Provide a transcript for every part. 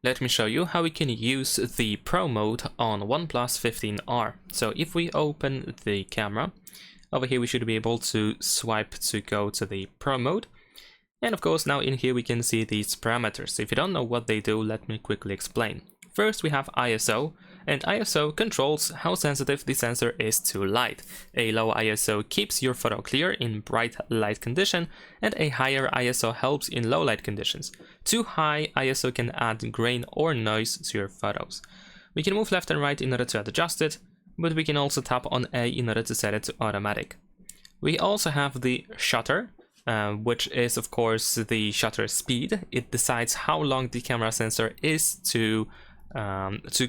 Let me show you how we can use the Pro mode on OnePlus 15R. So if we open the camera, over here we should be able to swipe to go to the Pro mode. And of course now in here we can see these parameters. So if you don't know what they do, let me quickly explain. First we have ISO, and ISO controls how sensitive the sensor is to light. A low ISO keeps your photo clear in bright light condition, and a higher ISO helps in low light conditions. Too high ISO can add grain or noise to your photos. We can move left and right in order to adjust it, but we can also tap on A in order to set it to automatic. We also have the shutter, which is of course the shutter speed. It decides how long the camera sensor is to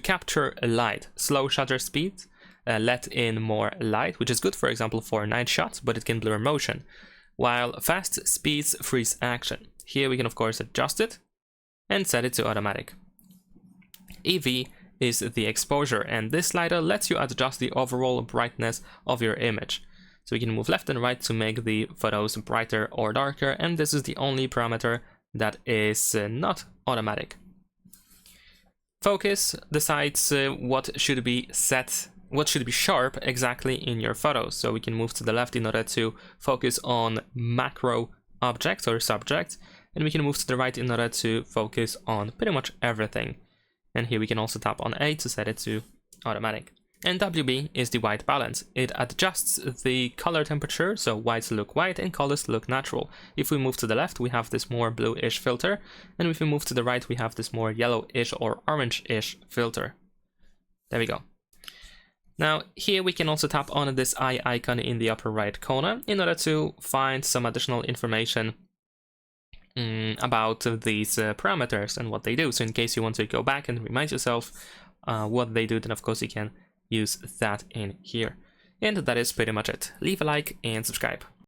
capture a light. Slow shutter speed let in more light, which is good, for example, for night shots, but it can blur motion, while fast speeds freeze action. Here we can of course adjust it and set it to automatic. EV is the exposure, and this slider lets you adjust the overall brightness of your image. So we can move left and right to make the photos brighter or darker, and this is the only parameter that is not automatic. Focus decides what should be sharp exactly in your photos. So we can move to the left in order to focus on macro objects or subjects, and we can move to the right in order to focus on pretty much everything. And here we can also tap on A to set it to automatic. And WB is the white balance. It adjusts the color temperature, so whites look white and colors look natural. If we move to the left, we have this more bluish filter, and if we move to the right, we have this more yellowish or orange-ish filter. There we go. Now here we can also tap on this eye icon in the upper right corner in order to find some additional information about these parameters and what they do. So in case you want to go back and remind yourself what they do, then of course you can use that in here. And that is pretty much it. Leave a like and subscribe.